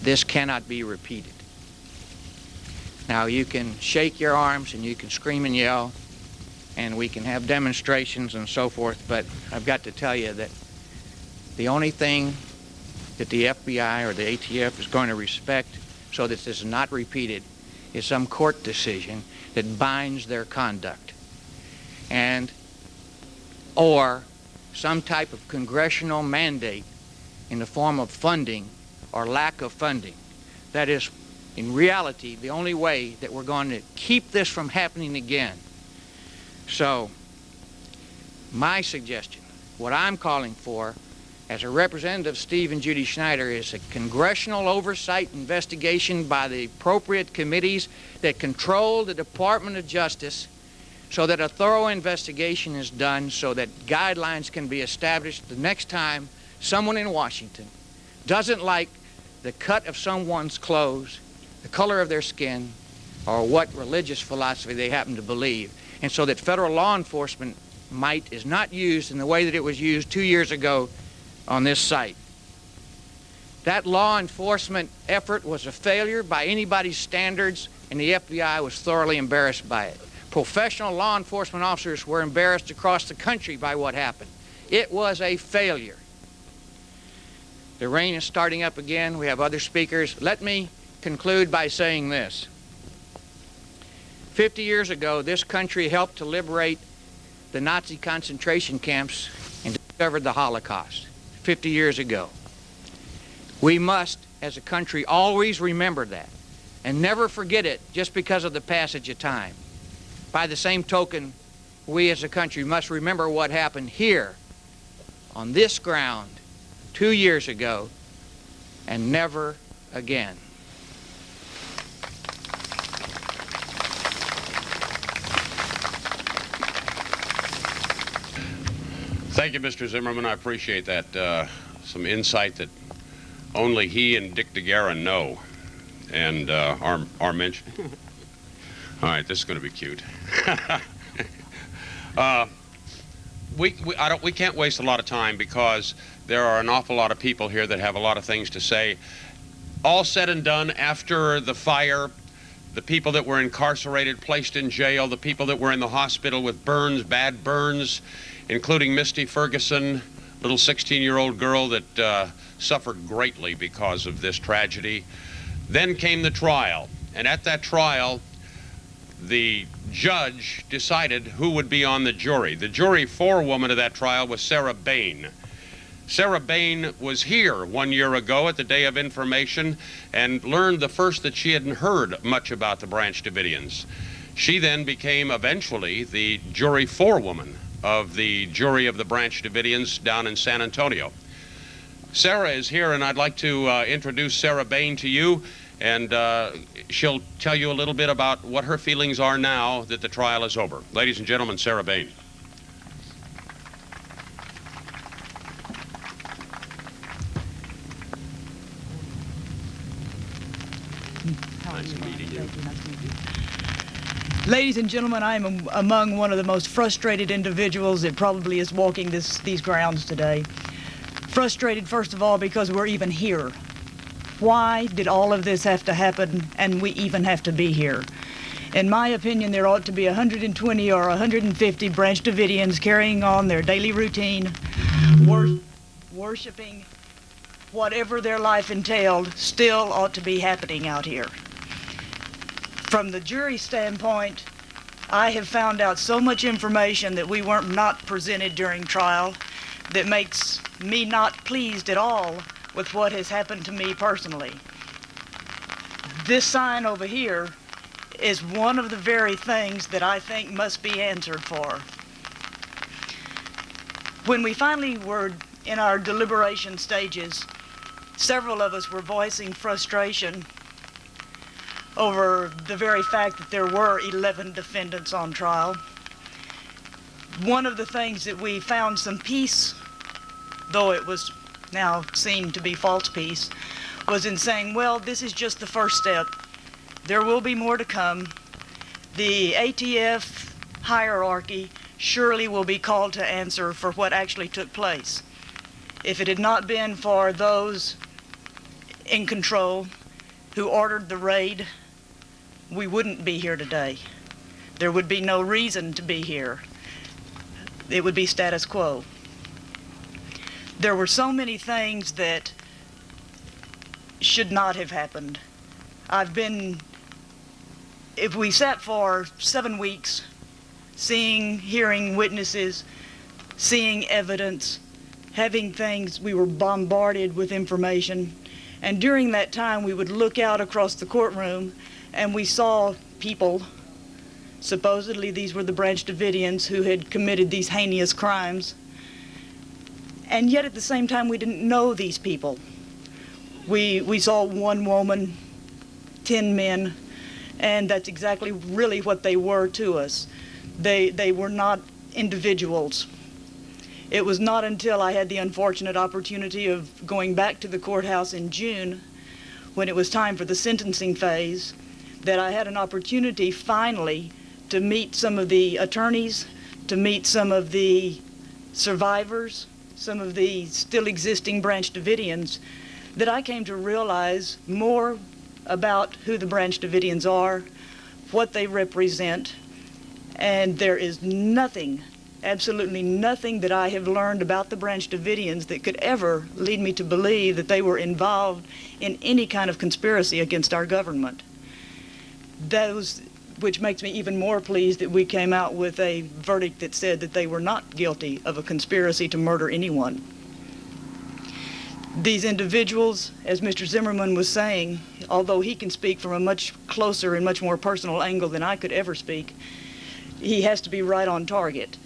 this cannot be repeated. Now, you can shake your arms and you can scream and yell, and we can have demonstrations and so forth, but I've got to tell you that the only thing that the FBI or the ATF is going to respect so that this is not repeated is some court decision that binds their conduct, and or some type of congressional mandate in the form of funding or lack of funding. That is, in reality, the only way that we're going to keep this from happening again. So, my suggestion, what I'm calling for, as a representative of Steve and Judy Snyder, is a congressional oversight investigation by the appropriate committees that control the Department of Justice, so that a thorough investigation is done, so that guidelines can be established the next time someone in Washington doesn't like the cut of someone's clothes, the color of their skin, or what religious philosophy they happen to believe. And so that federal law enforcement might is not used in the way that it was used 2 years ago on this site. That law enforcement effort was a failure by anybody's standards, and the FBI was thoroughly embarrassed by it. Professional law enforcement officers were embarrassed across the country by what happened. It was a failure. The rain is starting up again. We have other speakers. Let me conclude by saying this. 50 years ago, this country helped to liberate the Nazi concentration camps and discovered the Holocaust. 50 years ago. We must, as a country, always remember that and never forget it just because of the passage of time. By the same token, we as a country must remember what happened here on this ground 2 years ago and never again. Thank you, Mr. Zimmerman. I appreciate that. Some insight that only he and Dick DeGuerin know, and are mentioned. All right, this is going to be cute. We can't waste a lot of time because there are an awful lot of people here that have a lot of things to say. All said and done, after the fire, the people that were incarcerated, placed in jail, the people that were in the hospital with burns, bad burns, including Misty Ferguson, little 16-year-old girl that suffered greatly because of this tragedy. Then came the trial, and at that trial, the judge decided who would be on the jury. The jury forewoman of that trial was Sarah Baine. Sarah Baine was here 1 year ago at the Day of Information and learned the first that she hadn't heard much about the Branch Davidians. She then became eventually the jury forewoman of the jury of the Branch Davidians down in San Antonio. Sarah is here, and I'd like to introduce Sarah Baine to you, and she'll tell you a little bit about what her feelings are now that the trial is over. Ladies and gentlemen, Sarah Baine. Nice meeting you. Ladies and gentlemen, I am among one of the most frustrated individuals that probably is walking these grounds today. Frustrated, first of all, because we're even here. Why did all of this have to happen and we even have to be here? In my opinion, there ought to be 120 or 150 Branch Davidians carrying on their daily routine, worshiping whatever their life entailed, still ought to be happening out here. From the jury standpoint, I have found out so much information that we weren't not presented during trial that makes me not pleased at all with what has happened to me personally. This sign over here is one of the very things that I think must be answered for. When we finally were in our deliberation stages, several of us were voicing frustration over the very fact that there were 11 defendants on trial. One of the things that we found some peace, though it was now seen to be false peace, was in saying, well, this is just the first step. There will be more to come. The ATF hierarchy surely will be called to answer for what actually took place. If it had not been for those in control, who ordered the raid, we wouldn't be here today. There would be no reason to be here. It would be status quo. There were so many things that should not have happened. If we sat for 7 weeks, hearing witnesses, seeing evidence, having things, we were bombarded with information. And during that time, we would look out across the courtroom and we saw people, supposedly these were the Branch Davidians who had committed these heinous crimes. And yet at the same time, we didn't know these people. We saw one woman, 10 men, and that's exactly really what they were to us. They were not individuals. It was not until I had the unfortunate opportunity of going back to the courthouse in June, when it was time for the sentencing phase, that I had an opportunity finally to meet some of the attorneys, to meet some of the survivors, some of the still existing Branch Davidians, that I came to realize more about who the Branch Davidians are, what they represent, and there is nothing, absolutely nothing that I have learned about the Branch Davidians that could ever lead me to believe that they were involved in any kind of conspiracy against our government. Which makes me even more pleased that we came out with a verdict that said that they were not guilty of a conspiracy to murder anyone. These individuals, as Mr. Zimmerman was saying, although he can speak from a much closer and much more personal angle than I could ever speak, he has to be right on target.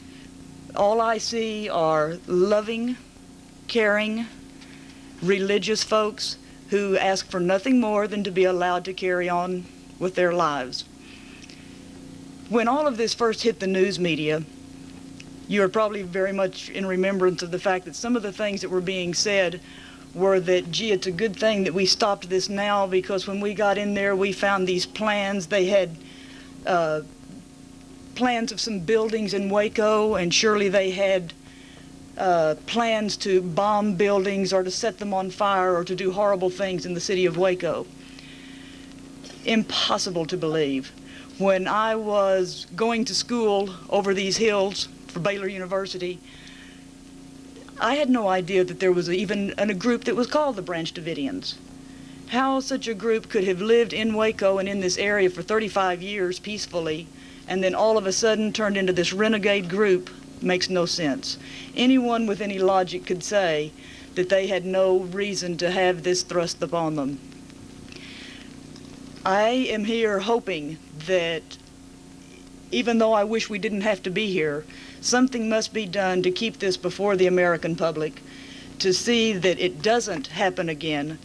All I see are loving, caring, religious folks who ask for nothing more than to be allowed to carry on with their lives. When all of this first hit the news media, you are probably very much in remembrance of the fact that some of the things that were being said were that, gee, it's a good thing that we stopped this now, because when we got in there, we found these plans. They had plans of some buildings in Waco, and surely they had plans to bomb buildings or to set them on fire or to do horrible things in the city of Waco. Impossible to believe. When I was going to school over these hills for Baylor University, I had no idea that there was even a group that was called the Branch Davidians. How such a group could have lived in Waco and in this area for 35 years peacefully, and then all of a sudden turned into this renegade group, makes no sense. Anyone with any logic could say that they had no reason to have this thrust upon them. I am here hoping that, even though I wish we didn't have to be here, something must be done to keep this before the American public, to see that it doesn't happen again,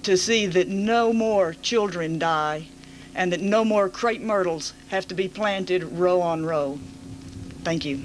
to see that no more children die, and that no more crepe myrtles have to be planted row on row. Thank you.